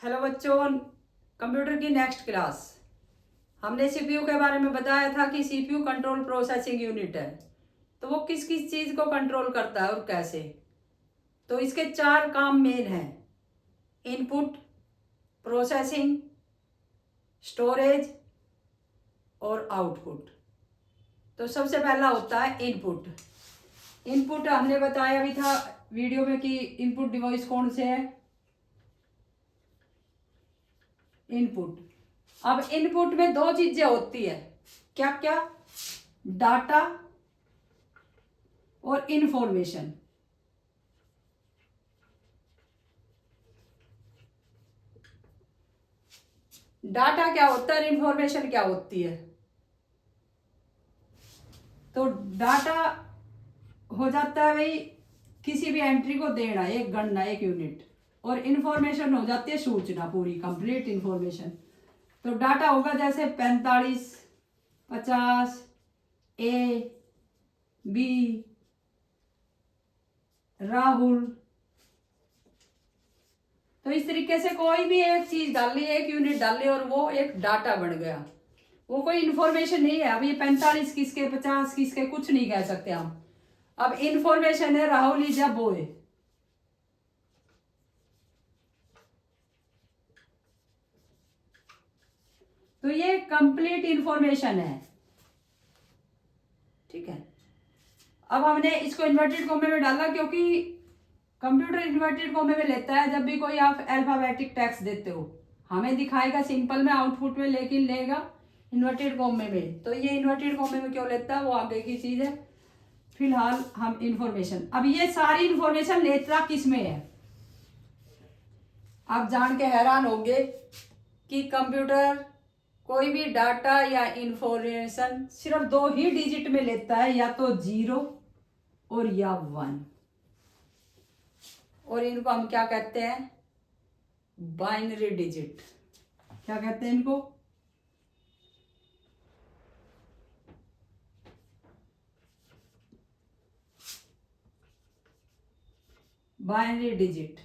Hello बच्चों, computer की next class. हमने सीपीयू के बारे में बताया था कि सीपीयू कंट्रोल प्रोसेसिंग यूनिट है। तो वो किस किस चीज़ को कंट्रोल करता है और कैसे। तो इसके चार काम मेन हैं: इनपुट, प्रोसेसिंग, स्टोरेज और आउटपुट। तो सबसे पहला होता है इनपुट। इनपुट हमने बताया भी था वीडियो में कि इनपुट डिवाइस कौन से है। इनपुट, अब इनपुट में दो चीजें होती है। क्या क्या? डाटा और इंफॉर्मेशन। डाटा क्या होता है और इंफॉर्मेशन क्या होती है? तो डाटा हो जाता है भाई किसी भी एंट्री को देना, एक गणना, एक यूनिट। और इंफॉर्मेशन हो जाती है सूचना, पूरी कंप्लीट इंफॉर्मेशन। तो डाटा होगा जैसे 45, 50, ए, बी, राहुल। तो इस तरीके से कोई भी एक चीज डाल ली, एक यूनिट डाल ली और वो एक डाटा बन गया। वो कोई इंफॉर्मेशन नहीं है। अब ये 45 किसके, 50 किसके, कुछ नहीं कह सकते हम। अब इंफॉर्मेशन है राहुल इज अ बॉय। तो ये कंप्लीट इंफॉर्मेशन है। ठीक है। अब हमने इसको इन्वर्टेड कॉमे में डाला क्योंकि कंप्यूटर इन्वर्टेड कॉमे में लेता है जब भी कोई आप अल्फाबेटिक टेक्स्ट देते हो। हमें दिखाएगा सिंपल में, आउटपुट में, लेकिन लेगा इन्वर्टेड कॉमे में। तो ये इन्वर्टेड कॉमे में क्यों लेता है वो आगे की चीज है। फिलहाल हम इंफॉर्मेशन, अब ये सारी इंफॉर्मेशन लेता किस में है? आप जान के हैरान होंगे कि कंप्यूटर कोई भी डाटा या इंफॉर्मेशन सिर्फ दो ही डिजिट में लेता है, या तो 0 और या 1। और इनको हम क्या कहते हैं? Binary digit. क्या कहते हैं इनको? Binary digit.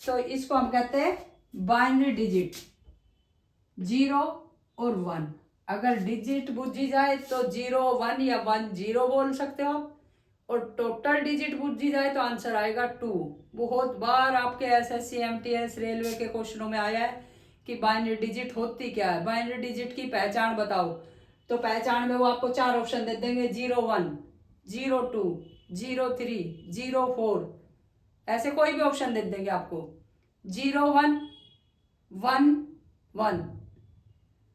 तो इसको हम कहते हैं बाइनरी डिजिट, 0 और 1। अगर डिजिट बुझी जाए तो 0 1 या 1 0 बोल सकते हो। और टोटल डिजिट बुझी जाए तो आंसर आएगा 2। बहुत बार आपके एसएससी एमटीएस रेलवे के क्वेश्चनों में आया है कि बाइनरी डिजिट होती क्या है, बाइनरी डिजिट की पहचान बताओ। तो पहचान में वो आपको चार ऑप्शन दे देंगे: 01, 02, 03, 04। ऐसे कोई भी ऑप्शन दे देंगे आपको। 01, 1, 1,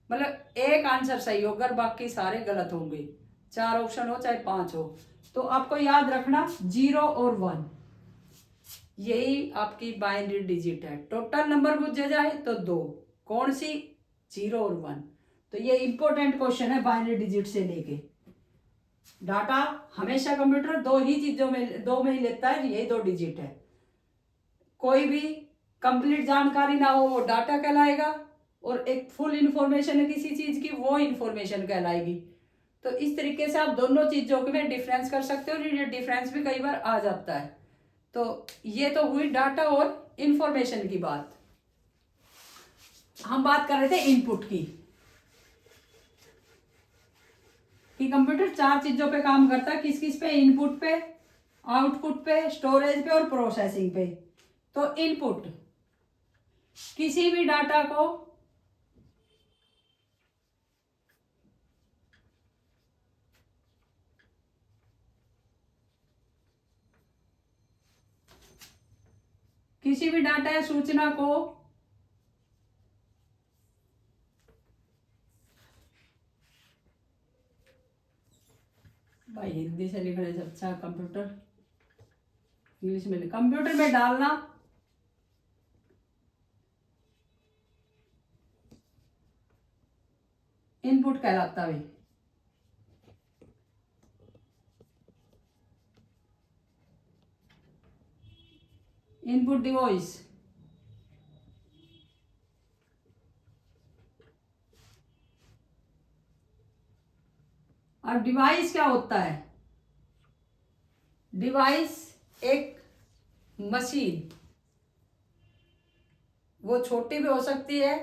मतलब एक आंसर सही होगा, बाकी सारे गलत होंगे। चार ऑप्शन हो चाहे 5 हो। तो आपको याद रखना 0 और 1, यही आपकी बाइनरी डिजिट है। टोटल नंबर पूछे जाए तो दो, कौन सी? 0 और 1। तो ये इंपॉर्टेंट क्वेश्चन है बाइनरी डिजिट से लेके। डाटा हमेशा कंप्यूटर दो ही चीजों में, दो में ही लेता है, यही दो डिजिट है। कोई भी कंप्लीट जानकारी ना हो वो डाटा कहलाएगा, और एक फुल इंफॉर्मेशन है किसी चीज की वो इंफॉर्मेशन कहलाएगी। तो इस तरीके से आप दोनों चीजों में डिफरेंस कर सकते हो, और ये डिफरेंस भी कई बार आ जाता है। तो ये तो हुई डाटा और इंफॉर्मेशन की बात। हम बात कर रहे थे इनपुट की, कि कंप्यूटर चार चीजों पे काम करता है। किस किस पे? इनपुट पे, आउटपुट पे, स्टोरेज पे और प्रोसेसिंग पे। तो इनपुट किसी भी डाटा को किसी भी डाटा या सूचना को भाई हिंदी से लिखने से अच्छा कंप्यूटर इंग्लिश में, कंप्यूटर में डालना इनपुट कहलाता है। Input device. और डिवाइस क्या होता है? डिवाइस एक मशीन, वो छोटी भी हो सकती है,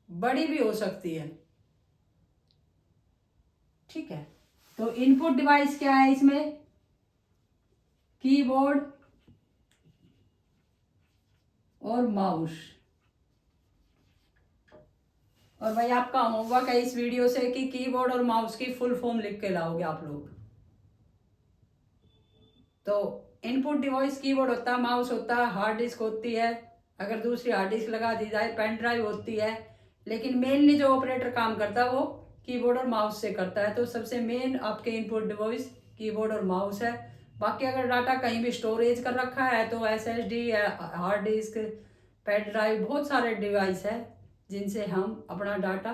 बड़ी भी हो सकती है, ठीक है। तो इनपुट डिवाइस क्या है इसमें? कीबोर्ड और माउस। और भाई आपका होमवर्क है इस वीडियो से कि कीबोर्ड और माउस की फुल फॉर्म लिख के लाओगे आप लोग। तो इनपुट डिवाइस कीबोर्ड होता है, माउस होता है, हार्ड डिस्क होती है, अगर दूसरी हार्ड डिस्क लगा दी जाए पेन ड्राइव होती है, लेकिन मेनली जो ऑपरेटर काम करता है वो कीबोर्ड और माउस से करता है। तो सबसे मेन आपके इनपुट डिवाइस कीबोर्ड और माउस है। बाकी अगर डाटा कहीं भी स्टोरेज कर रखा है तो SSD है, हार्ड डिस्क, पेन ड्राइव, बहुत सारे डिवाइस है जिनसे हम अपना डाटा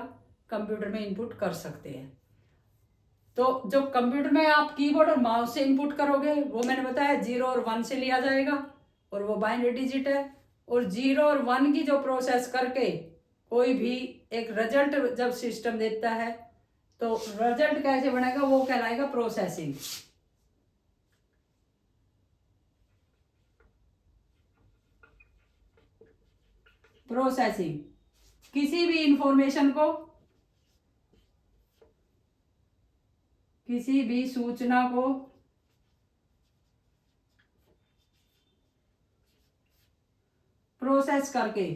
कंप्यूटर में इनपुट कर सकते हैं। तो जो कंप्यूटर में आप कीबोर्ड और माउस से इनपुट करोगे वो मैंने बताया 0 और 1 से लिया जाएगा, और वो बाइनरी डिजिट है। और 0 और 1 की जो प्रोसेस करके कोई भी एक रिजल्ट जब सिस्टम देता है तो रिजल्ट कैसे बनेगा वो कहलाएगा प्रोसेसिंग। प्रोसेसिंग किसी भी इंफॉर्मेशन को, किसी भी सूचना को प्रोसेस करके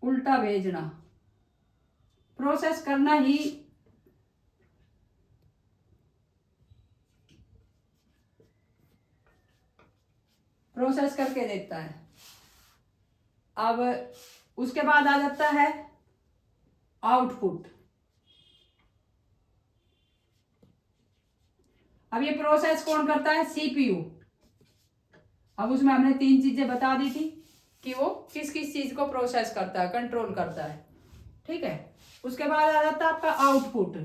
उल्टा भेजना, प्रोसेस करना ही प्रोसेस करके देता है। अब उसके बाद आ जाता है आउटपुट। अब ये प्रोसेस कौन करता है? CPU। अब उसमें हमने 3 चीजें बता दी थी कि वो किस किस चीज को प्रोसेस करता है, कंट्रोल करता है, ठीक है। उसके बाद आ जाता है आपका आउटपुट।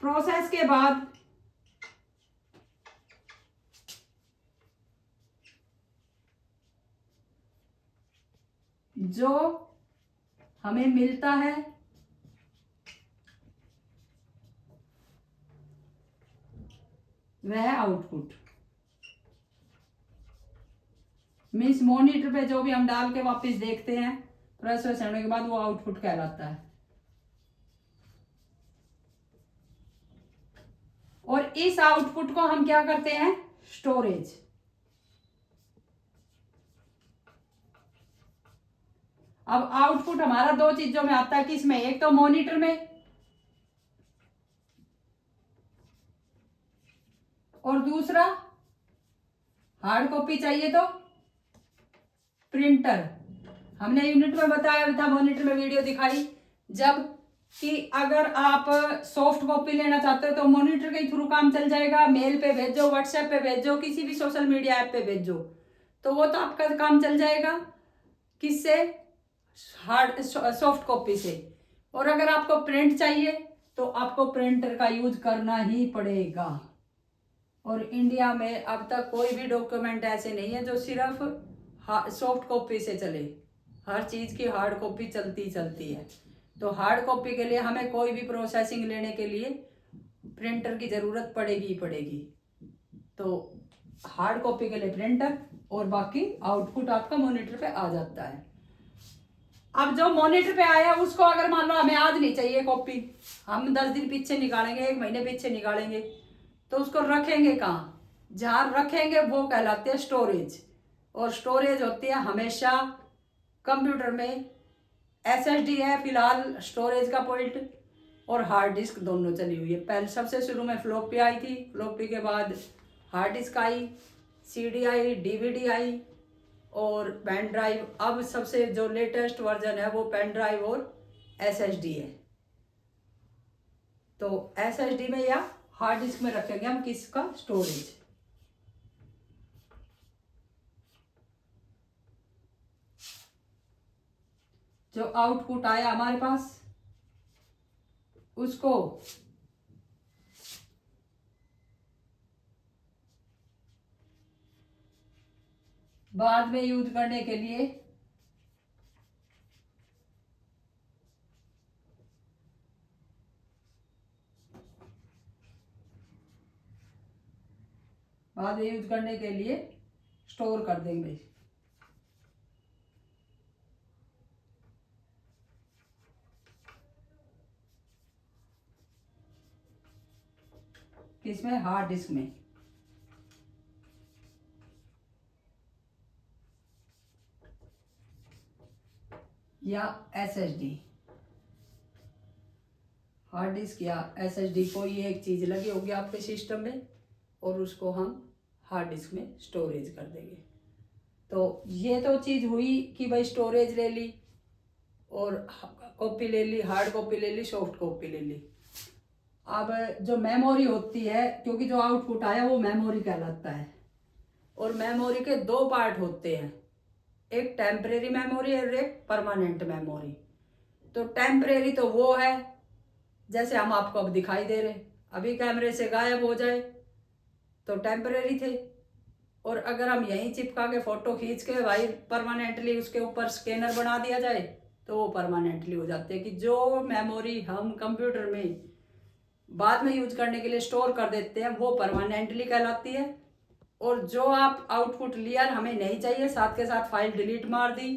प्रोसेस के बाद जो हमें मिलता है वह आउटपुट। मीन्स मॉनिटर पे जो भी हम डाल के वापस देखते हैं प्रोसेस होने के बाद वो आउटपुट कहलाता है। और इस आउटपुट को हम क्या करते हैं? स्टोरेज। अब आउटपुट हमारा 2 चीजों में आता है, किसमें? एक तो मॉनिटर में, और दूसरा हार्ड कॉपी चाहिए तो प्रिंटर। हमने यूनिट में बताया था, मॉनिटर में वीडियो दिखाई जब कि अगर आप सॉफ्ट कॉपी लेना चाहते हो तो मॉनिटर के थ्रू काम चल जाएगा, मेल पे भेजो, व्हाट्सएप पे भेजो, किसी भी सोशल मीडिया ऐप पे भेजो, तो वो तो आपका काम चल जाएगा। किससे? हार्ड सॉफ्ट कॉपी से। और अगर आपको प्रिंट चाहिए तो आपको प्रिंटर का यूज करना ही पड़ेगा। और इंडिया में अब तक कोई भी डॉक्यूमेंट ऐसे नहीं है जो सिर्फ सॉफ्ट कॉपी से चले, हर चीज की हार्ड कॉपी चलती है। तो हार्ड कॉपी के लिए हमें कोई भी प्रोसेसिंग लेने के लिए प्रिंटर की जरूरत पड़ेगी ही पड़ेगी। तो हार्ड कॉपी के लिए प्रिंटर, और बाकी आउटपुट आपका मॉनिटर पे आ जाता है। अब जो मॉनिटर पे आया उसको अगर मान लो हमें आज नहीं चाहिए कॉपी, हम 10 दिन पीछे निकालेंगे, 1 महीने पीछे निकालेंगे, तो उसको रखेंगे कहाँ? जहाँ रखेंगे वो कहलाते हैं स्टोरेज। और स्टोरेज होती है हमेशा कंप्यूटर में। SSD है फिलहाल स्टोरेज का पॉइंट, और हार्ड डिस्क दोनों चली हुई है। पहले सबसे शुरू में फ्लॉपी आई थी, फ्लॉपी के बाद हार्ड डिस्क आई, CD आई, DVD आई, और पेन ड्राइव। अब सबसे जो लेटेस्ट वर्जन है वो पेन ड्राइव और SSD है। तो SSD में या हार्ड डिस्क में रखेंगे हम किसका? स्टोरेज। जो आउटपुट आया हमारे पास उसको बाद में यूज करने के लिए बाद में यूज करने के लिए स्टोर कर देंगे। किसमें? हार्ड डिस्क में। या SSD, हार्ड डिस्क या SSD, कोई एक चीज लगी होगी आपके सिस्टम में और उसको हम हार्ड डिस्क में स्टोरेज कर देंगे। तो ये तो चीज हुई कि भाई स्टोरेज ले ली और कॉपी ले ली, हार्ड कॉपी ले ली, सॉफ्ट कॉपी ले ली। अब जो मेमोरी होती है, क्योंकि जो आउटपुट आया वो मेमोरी कहलाता है, और मेमोरी के दो पार्ट होते हैं, एक टेम्परेरी मेमोरी और एक परमानेंट मेमोरी। तो टेम्परेरी तो वो है जैसे हम आपको अब दिखाई दे रहे, अभी कैमरे से गायब हो जाए तो टेम्परेरी थे, और अगर हम यहीं चिपका के फोटो खींच के भाई परमानेंटली उसके ऊपर स्कैनर बना दिया जाए तो वो परमानेंटली हो जाते हैं। कि जो मेमोरी हम कंप्यूटर में बाद में यूज करने के लिए स्टोर कर देते हैं वो परमानेंटली कहलाती है, और जो आप आउटपुट लिया हमें नहीं चाहिए, साथ के साथ फाइल डिलीट मार दी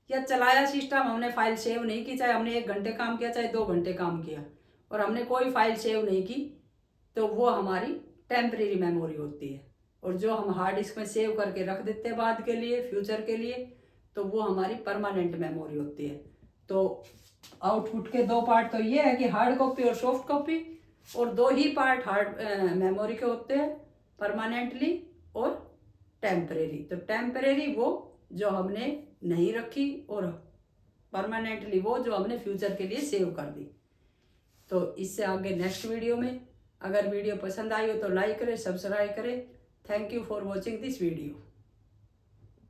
या चलाया सिस्टम, हमने फाइल सेव नहीं की, चाहे हमने 1 घंटे काम किया चाहे 2 घंटे काम किया और हमने कोई फाइल सेव नहीं की, तो वो हमारी टेम्परेरी मेमोरी होती है। और जो हम हार्ड डिस्क में सेव करके रख देते हैं बाद के लिए, फ्यूचर के लिए, तो वो हमारी परमानेंट मेमोरी होती है। तो आउटपुट के दो पार्ट तो ये है कि हार्ड कॉपी और सॉफ्ट कॉपी, और दो ही पार्ट हार्ड मेमोरी के होते हैं, परमानेंटली और टेम्परेरी। तो टेम्परेरी वो जो हमने नहीं रखी, और परमानेंटली वो जो हमने फ्यूचर के लिए सेव कर दी। तो इससे आगे नेक्स्ट वीडियो में, अगर वीडियो पसंद आई हो तो लाइक करें, सब्सक्राइब करें। Thank you for watching this video.